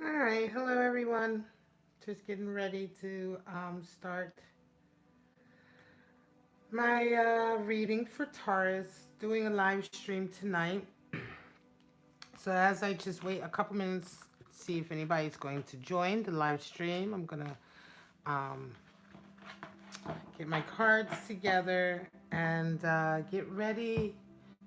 All right, hello everyone. Just getting ready to start my reading for Taurus. Doing a live stream tonight. So as I just wait a couple minutes, see if anybody's going to join the live stream, I'm gonna um, get my cards together and get ready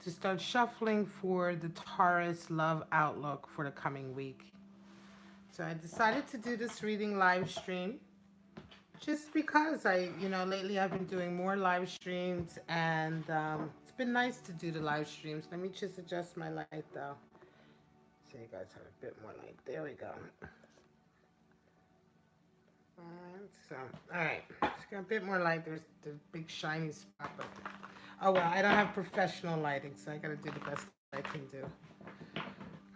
to start shuffling for the Taurus love outlook for the coming week. So I decided to do this reading live stream just because lately I've been doing more live streams and it's been nice to do the live streams. Let me just adjust my light though, so you guys have a bit more light. There we go. Alright, so, alright, just got a bit more light. There's the big shiny spot, but oh well, I don't have professional lighting, so I gotta do the best I can do.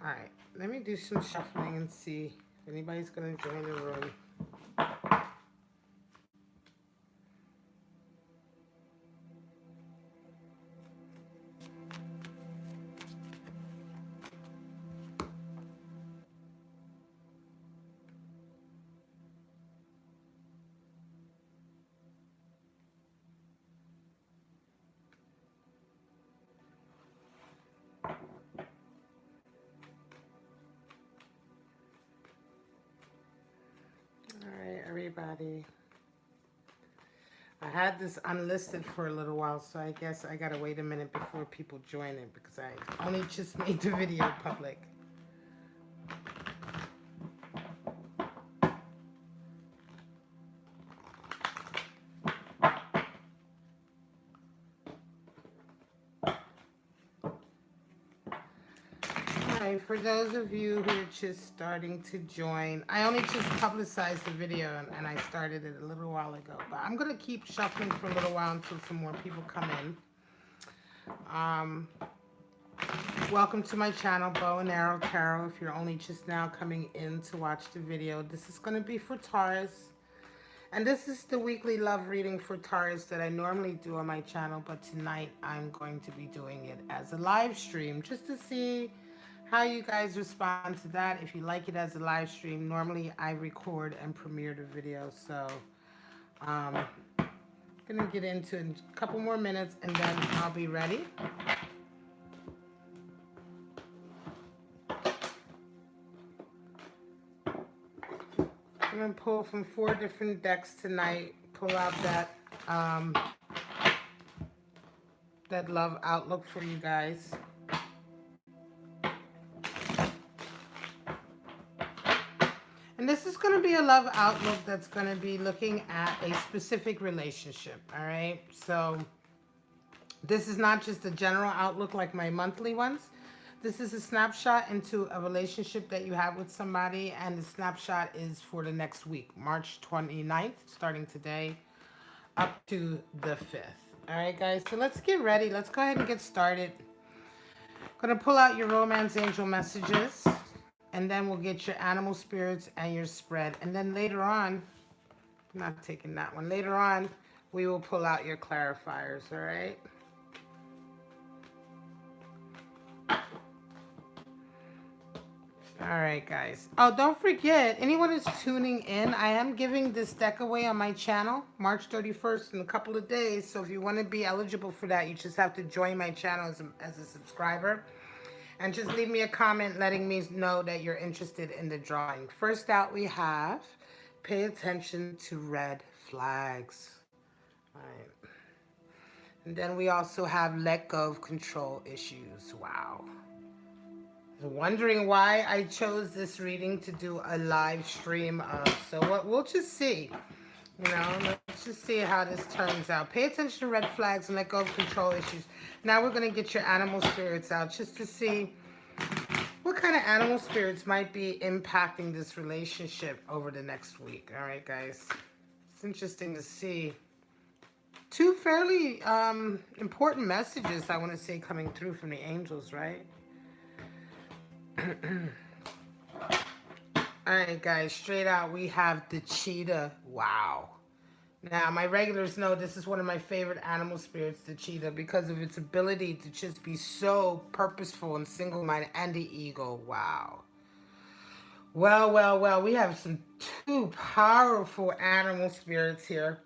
Alright, let me do some shuffling and see if anybody's gonna join the room. Alright, everybody. I had this unlisted for a little while, so I guess I gotta wait a minute before people join it because I only just made the video public. Alright, for those of you who are just starting to join, I only just publicized the video and I started it a little while ago, but I'm gonna keep shuffling for a little while until some more people come in. Welcome to my channel, Bow and Arrow Tarot. If you're only just now coming in to watch the video, this is going to be for Taurus. And this is the weekly love reading for Taurus that I normally do on my channel, but tonight I'm going to be doing it as a live stream just to see how you guys respond to that. If you like it as a live stream, normally I record and premiere the video, so I'm gonna get into it in a couple more minutes and then I'll be ready. I'm gonna pull from 4 different decks tonight. Pull out that love outlook for you guys. And this is going to be a love outlook that's going to be looking at a specific relationship, all right? So this is not just a general outlook like my monthly ones. This is a snapshot into a relationship that you have with somebody, and the snapshot is for the next week, March 29th, starting today, up to the 5th. All right, guys, so let's get ready. Let's go ahead and get started. Gonna pull out your romance angel messages, and then we'll get your animal spirits and your spread. And then later on, I'm not taking that one. Later on, we will pull out your clarifiers, all right? All right, guys. Oh, don't forget, anyone who's tuning in, I am giving this deck away on my channel, March 31st, in a couple of days. So if you want to be eligible for that, you just have to join my channel as a subscriber. And just leave me a comment letting me know that you're interested in the drawing. First out, we have pay attention to red flags. All right. And then we also have let go of control issues. Wow. Wondering why I chose this reading to do a live stream of. So what we'll just see. You know, let's just see how this turns out. Pay attention to red flags and let go of control issues. Now we're going to get your animal spirits out just to see what kind of animal spirits might be impacting this relationship over the next week. All right, guys. It's interesting to see. 2 fairly important messages, I want to say, coming through from the angels, right? Alright, guys, straight out we have the cheetah. Wow. Now, my regulars know this is one of my favorite animal spirits, the cheetah, because of its ability to just be so purposeful and single-minded, and the eagle. Wow. Well, we have some two powerful animal spirits here,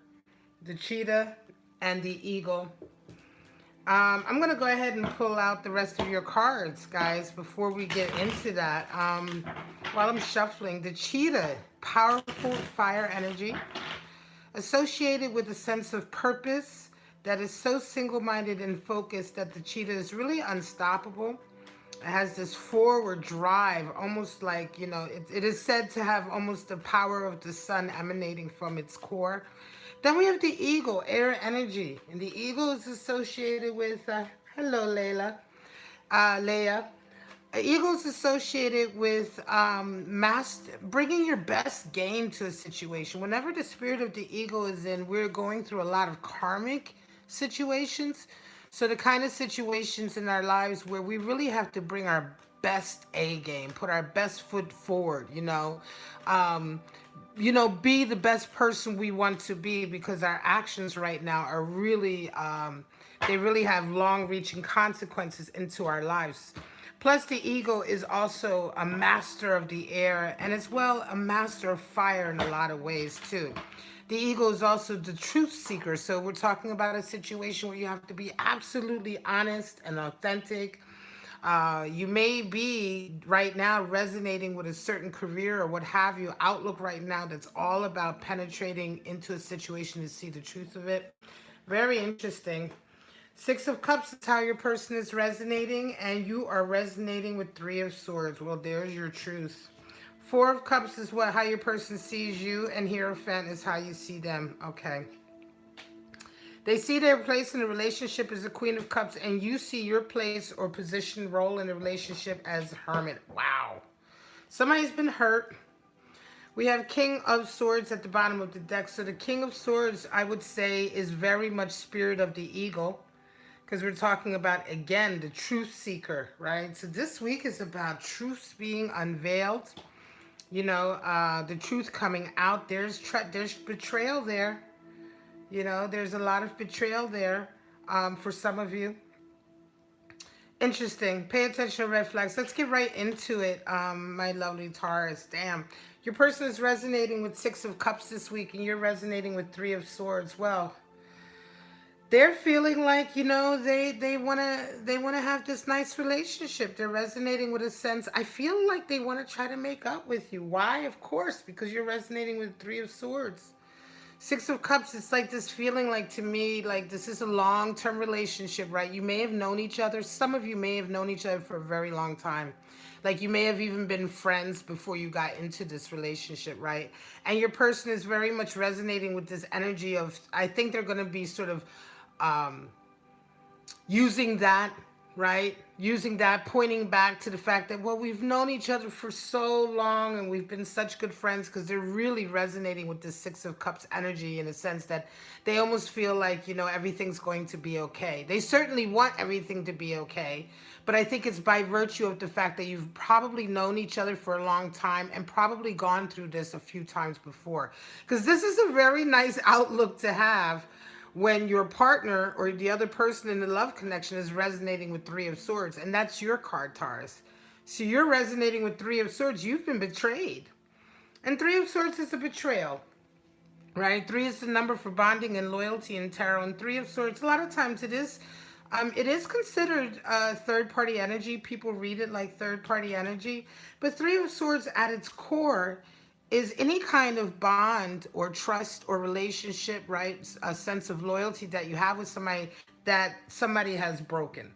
the cheetah and the eagle. I'm going to go ahead and pull out the rest of your cards, guys, before we get into that. While I'm shuffling, the cheetah, powerful fire energy, associated with a sense of purpose that is so single-minded and focused that the cheetah is really unstoppable. It has this forward drive, almost like, it is said to have almost the power of the sun emanating from its core. Then we have the eagle, air energy. And the eagle is associated with, hello, Leia. Eagles associated with bringing your best game to a situation. Whenever the spirit of the eagle is in, we're going through a lot of karmic situations. So the kind of situations in our lives where we really have to bring our best A game, put our best foot forward, um, be the best person we want to be, because our actions right now are really, they really have long reaching consequences into our lives. Plus, the eagle is also a master of the air and as well a master of fire in a lot of ways, too. The eagle is also the truth seeker. So, we're talking about a situation where you have to be absolutely honest and authentic. You may be right now resonating with a certain career or what have you, outlook right now that's all about penetrating into a situation to see the truth of it. Very interesting. Six of Cups is how your person is resonating, and you are resonating with Three of Swords. Well, there's your truth. Four of Cups is how your person sees you, and Hierophant is how you see them. Okay. They see their place in the relationship as the Queen of Cups, and you see your place or position role in the relationship as Hermit. Wow. Somebody's been hurt. We have King of Swords at the bottom of the deck. So the King of Swords, I would say, is very much spirit of the eagle, because we're talking about, again, the truth seeker, right? So this week is about truths being unveiled, the truth coming out. There's betrayal there. There's a lot of betrayal there for some of you. Interesting. Pay attention to red flags. Let's get right into it, my lovely Taurus. Damn. Your person is resonating with Six of Cups this week, and you're resonating with Three of Swords. Well, they're feeling like, they wanna have this nice relationship. They're resonating with a sense. I feel like they want to try to make up with you. Why? Of course, because you're resonating with Three of Swords. Six of Cups, it's like this feeling, like, to me, like this is a long-term relationship, right? You may have known each other. Some of you may have known each other for a very long time. Like, you may have even been friends before you got into this relationship, right? And your person is very much resonating with this energy of, I think they're going to be sort of um, using that, right? Using that, pointing back to the fact that, well, we've known each other for so long and we've been such good friends, because they're really resonating with the Six of Cups energy in a sense that they almost feel like, everything's going to be okay. They certainly want everything to be okay, but I think it's by virtue of the fact that you've probably known each other for a long time and probably gone through this a few times before. Because this is a very nice outlook to have when your partner or the other person in the love connection is resonating with Three of Swords. And that's your card, Taurus. So you're resonating with Three of Swords. You've been betrayed. And Three of Swords is a betrayal, right? Three is the number for bonding and loyalty in tarot. And Three of Swords, a lot of times it is considered third-party energy. People read it like third-party energy. But Three of Swords at its core is any kind of bond or trust or relationship, right? A sense of loyalty that you have with somebody that somebody has broken,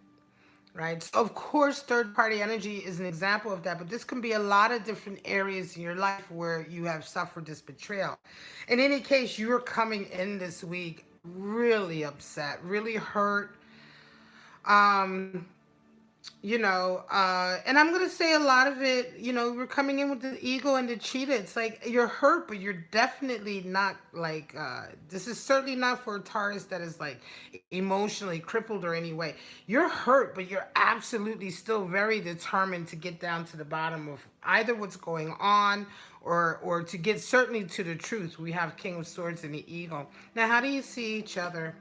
right? So of course, third party energy is an example of that, but this can be a lot of different areas in your life where you have suffered this betrayal. In any case, you're coming in this week really upset, really hurt. Um, and I'm going to say a lot of it, we're coming in with the ego and the cheetah. It's like you're hurt, but you're definitely not like, this is certainly not for a Taurus that is like emotionally crippled or any way. You're hurt, but you're absolutely still very determined to get down to the bottom of either what's going on or to get certainly to the truth. We have King of Swords and the eagle. Now, how do you see each other?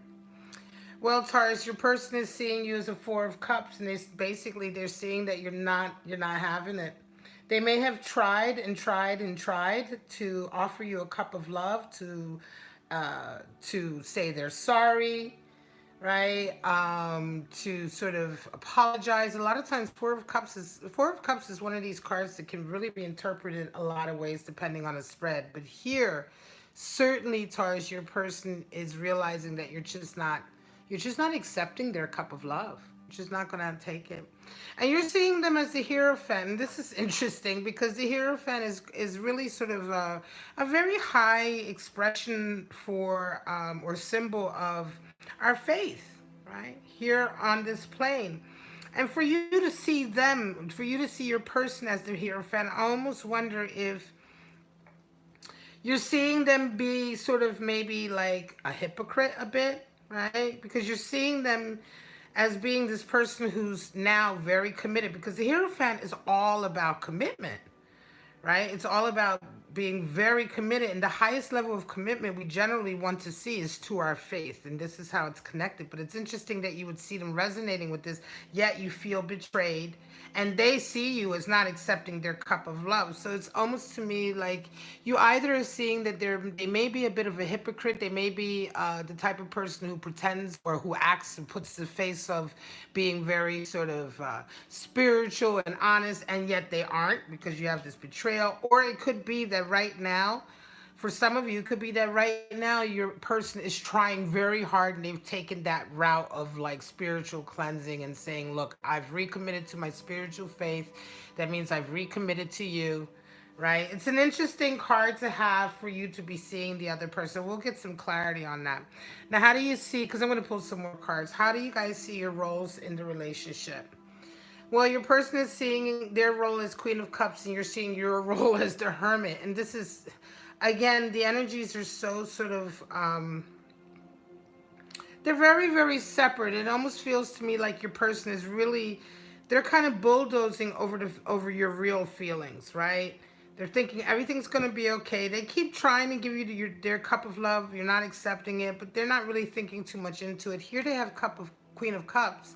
Well, Taurus, your person is seeing you as a Four of Cups, and basically they're seeing that you're not having it. They may have tried and tried and tried to offer you a cup of love, to say they're sorry, right? To sort of apologize. A lot of times, Four of Cups is one of these cards that can really be interpreted a lot of ways depending on the spread. But here, certainly, Taurus, your person is realizing that you're just not accepting their cup of love. You're just not gonna take it. And you're seeing them as the Hierophant. And this is interesting because the Hierophant is really sort of a very high expression for or symbol of our faith, right? Here on this plane. And for you to see them, for you to see your person as the Hierophant, I almost wonder if you're seeing them be sort of maybe like a hypocrite a bit, right? Because you're seeing them as being this person who's now very committed, because the Hierophant is all about commitment, right? It's all about being very committed. And the highest level of commitment we generally want to see is to our faith. And this is how it's connected. But it's interesting that you would see them resonating with this, yet you feel betrayed. And they see you as not accepting their cup of love. So it's almost to me like you either are seeing that they may be a bit of a hypocrite. They may be the type of person who pretends or who acts and puts the face of being very sort of spiritual and honest, and yet they aren't, because you have this betrayal. Or it could be that right now, for some of you, it could be that right now your person is trying very hard and they've taken that route of like spiritual cleansing and saying, look, I've recommitted to my spiritual faith. That means I've recommitted to you, right? It's an interesting card to have for you to be seeing the other person. We'll get some clarity on that. Now, how do you see, because I'm going to pull some more cards, how do you guys see your roles in the relationship? Well, your person is seeing their role as Queen of Cups, and you're seeing your role as the Hermit. And this is, again, the energies are so sort of, they're very, very separate. It almost feels to me like your person is really, they're kind of bulldozing over your real feelings, right? They're thinking everything's going to be okay. They keep trying to give you their cup of love. You're not accepting it, but they're not really thinking too much into it. Here they have Queen of Cups.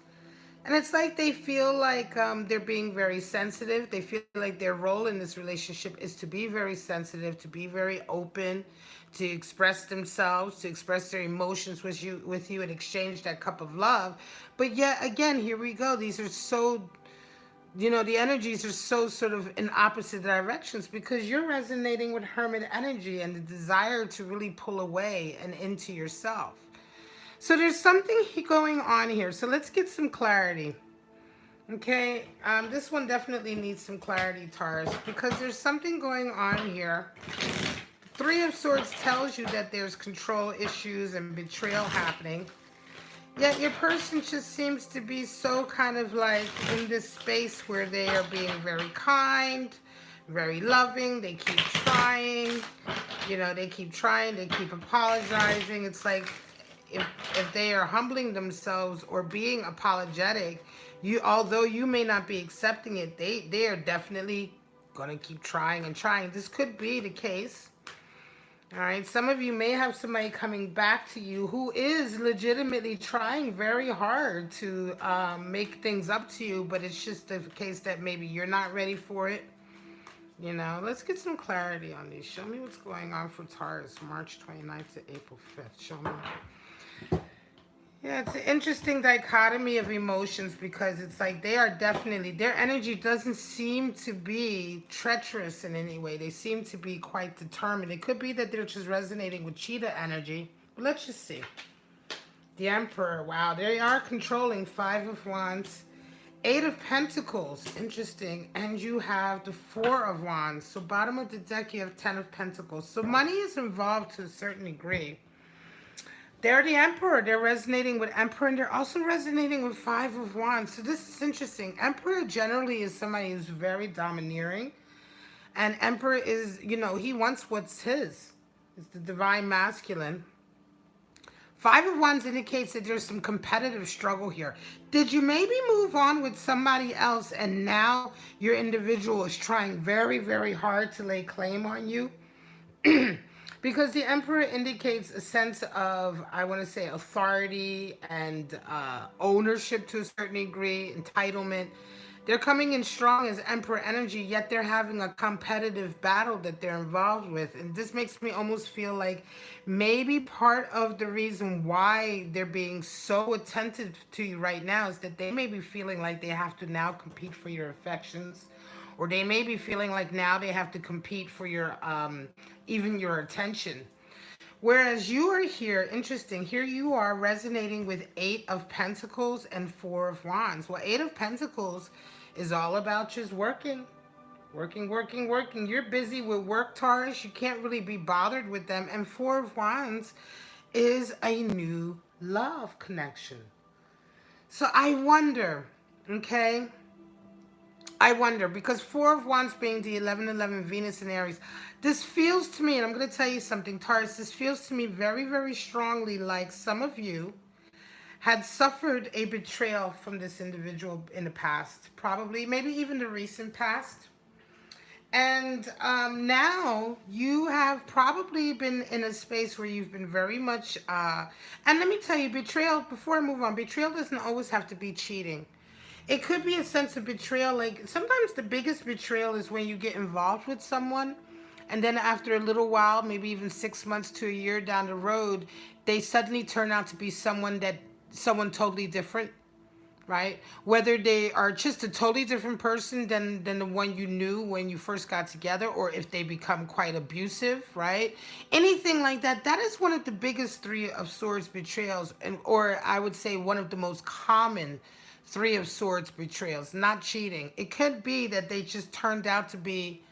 And it's like they feel like they're being very sensitive. They feel like their role in this relationship is to be very sensitive, to be very open, to express themselves, to express their emotions with you and exchange that cup of love. But yet again, here we go. These are so, the energies are so sort of in opposite directions, because you're resonating with Hermit energy and the desire to really pull away and into yourself. So there's something going on here. So let's get some clarity. Okay, this one definitely needs some clarity, Taurus, because there's something going on here. Three of Swords tells you that there's control issues and betrayal happening. Yet your person just seems to be so kind of like in this space where they are being very kind, very loving. They keep trying, they keep trying, they keep apologizing. It's like, if they are humbling themselves or being apologetic, although you may not be accepting it, they are definitely gonna keep trying and trying. This could be the case. All right, some of you may have somebody coming back to you who is legitimately trying very hard to make things up to you, but it's just the case that maybe you're not ready for it. Let's get some clarity on these. Show me what's going on for Taurus, March 29th to April 5th. Show me. Yeah, it's an interesting dichotomy of emotions, because it's like their energy doesn't seem to be treacherous in any way. They seem to be quite determined. It could be that they're just resonating with cheetah energy. But let's just see. The Emperor, wow, they are controlling. Five of Wands. Eight of Pentacles, interesting. And you have the Four of Wands. So bottom of the deck, you have 10 of Pentacles. So money is involved to a certain degree. They're the Emperor. They're resonating with Emperor, and they're also resonating with Five of Wands. So this is interesting. Emperor generally is somebody who's very domineering. And Emperor is, he wants what's his. It's the divine masculine. Five of Wands indicates that there's some competitive struggle here. Did you maybe move on with somebody else, and now your individual is trying very, very hard to lay claim on you? Because the Emperor indicates a sense of, I want to say, authority and ownership to a certain degree, entitlement. They're coming in strong as Emperor energy, yet they're having a competitive battle that they're involved with. And this makes me almost feel like maybe part of the reason why they're being so attentive to you right now is that they may be feeling like they have to now compete for your affections, or they may be feeling like now they have to compete for your even your attention. Whereas you are here, interesting, here you are resonating with Eight of Pentacles and Four of Wands. Well, Eight of Pentacles is all about just working, working, working, working. You're busy with work, Taurus. You can't really be bothered with them. And Four of Wands is a new love connection. So I wonder, okay? I wonder, because Four of Wands being the 11-11 Venus in Aries, this feels to me, and I'm going to tell you something, Taurus, this feels to me very, very strongly like some of you had suffered a betrayal from this individual in the past, probably, maybe even the recent past. And now you have probably been in a space where you've been very much, and let me tell you, betrayal, before I move on, betrayal doesn't always have to be cheating. It could be a sense of betrayal. Like sometimes the biggest betrayal is when you get involved with someone, and then after a little while, maybe even 6 months to a year down the road, they suddenly turn out to be someone totally different, right? Whether they are just a totally different person than the one you knew when you first got together, or if they become quite abusive, right? Anything like that. That is one of the biggest Three of Swords betrayals, and or I would say one of the most common Three of Swords betrayals. Not cheating. It could be that they just turned out to be,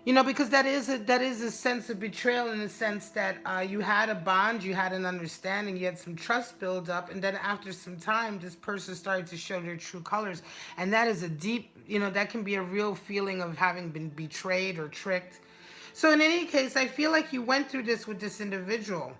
because that is a sense of betrayal, in the sense that you had a bond, you had an understanding, you had some trust build up, and then after some time, this person started to show their true colors, and that is a deep, that can be a real feeling of having been betrayed or tricked. So in any case, I feel like you went through this with this individual.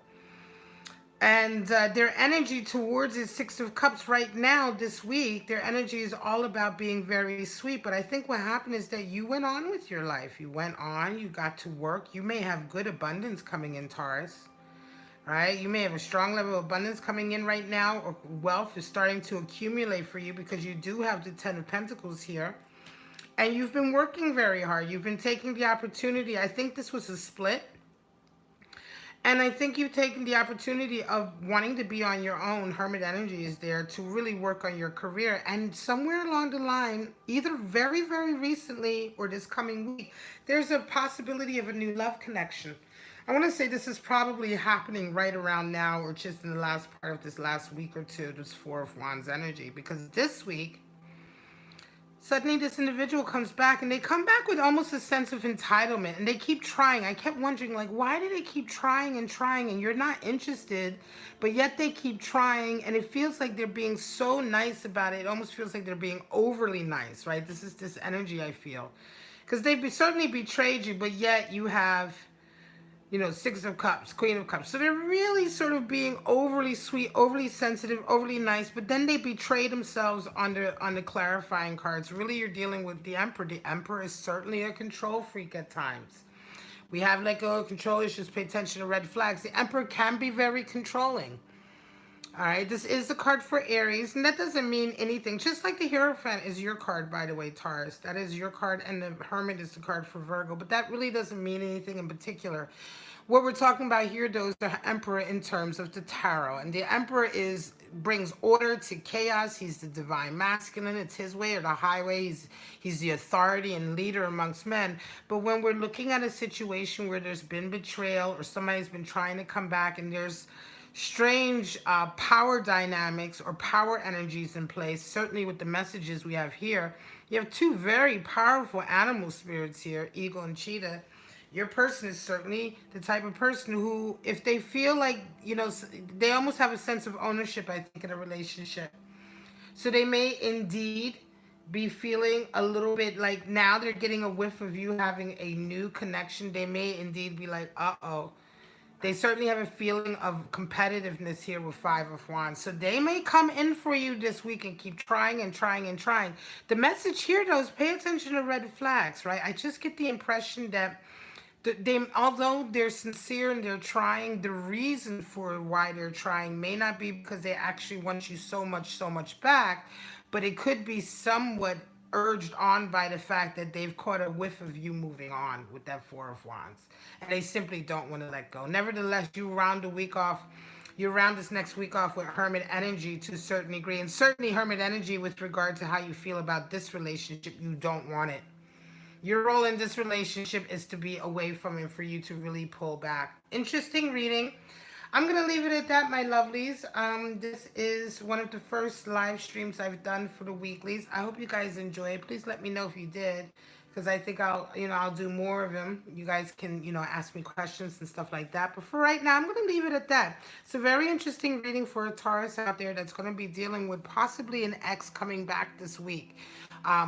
And their energy towards the Six of Cups right now, this week, their energy is all about being very sweet. But I think what happened is that you went on with your life. You went on, you got to work. You may have good abundance coming in, Taurus, right? You may have a strong level of abundance coming in right now, or wealth is starting to accumulate for you because you do have the Ten of Pentacles here. And you've been working very hard. You've been taking the opportunity. I think this was a split. And I think you've taken the opportunity of wanting to be on your own. Hermit energy is there to really work on your career. And somewhere along the line, either very, very recently or this coming week, there's a possibility of a new love connection. I want to say this is probably happening right around now, or just in the last part of this last week or two, this Four of Wands energy. Because this week, suddenly this individual comes back, and they come back with almost a sense of entitlement, and they keep trying. I kept wondering, like, why do they keep trying and trying, and you're not interested, but yet they keep trying, and it feels like they're being so nice about it. It almost feels like they're being overly nice, right? This is this energy I feel. Because they've certainly betrayed you, but yet you have, Six of Cups, Queen of Cups. So they're really sort of being overly sweet, overly sensitive, overly nice, but then they betray themselves on the clarifying cards. Really, you're dealing with the Emperor. The Emperor is certainly a control freak at times. We have let go of control issues, pay attention to red flags. The Emperor can be very controlling. All right, this is the card for Aries, and that doesn't mean anything. Just like the Hierophant is your card, by the way, Taurus. That is your card, and the Hermit is the card for Virgo, but that really doesn't mean anything in particular. What we're talking about here, though, is the Emperor in terms of the tarot, and the Emperor brings order to chaos. He's the divine masculine. It's his way or the highway. He's the authority and leader amongst men. But when we're looking at a situation where there's been betrayal, or somebody's been trying to come back, and there's strange power dynamics or power energies in place, certainly with the messages we have here, you have two very powerful animal spirits here, eagle and cheetah. Your person is certainly the type of person who, if they feel like, they almost have a sense of ownership, I think, in a relationship. So they may indeed be feeling a little bit like now they're getting a whiff of you having a new connection. They may indeed be like, uh-oh. They certainly have a feeling of competitiveness here with Five of Wands. So they may come in for you this week and keep trying and trying and trying. The message here, though, is pay attention to red flags, right? I just get the impression that although they're sincere and they're trying, the reason for why they're trying may not be because they actually want you so much back, but it could be somewhat urged on by the fact that they've caught a whiff of you moving on with that Four of Wands. And they simply don't want to let go. Nevertheless, you round this next week off with Hermit energy to a certain degree. And certainly Hermit energy with regard to how you feel about this relationship. You don't want it. Your role in this relationship is to be away from it for you to really pull back. Interesting reading. I'm going to leave it at that, my lovelies. This is one of the first live streams I've done for the weeklies. I hope you guys enjoy it. Please let me know if you did, because I think I'll do more of them. You guys can, ask me questions and stuff like that. But for right now, I'm going to leave it at that. It's a very interesting reading for a Taurus out there that's going to be dealing with possibly an ex coming back this week,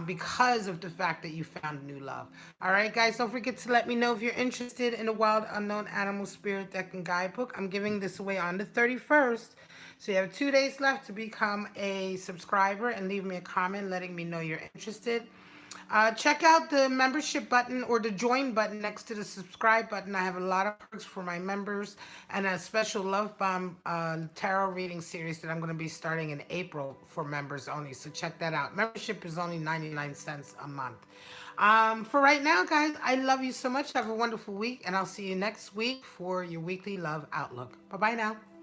because of the fact that you found new love. All right, guys, don't forget to let me know if you're interested in the Wild Unknown Animal Spirit Deck and Guidebook. I'm giving this away on the 31st. So you have 2 days left to become a subscriber and leave me a comment letting me know you're interested. Check out the membership button or the join button next to the subscribe button. I have a lot of perks for my members and a special Love Bomb tarot reading series that I'm going to be starting in April for members only. So check that out. Membership is only 99 cents a month. For right now, guys, I love you so much. Have a wonderful week, and I'll see you next week for your weekly love outlook. Bye bye now.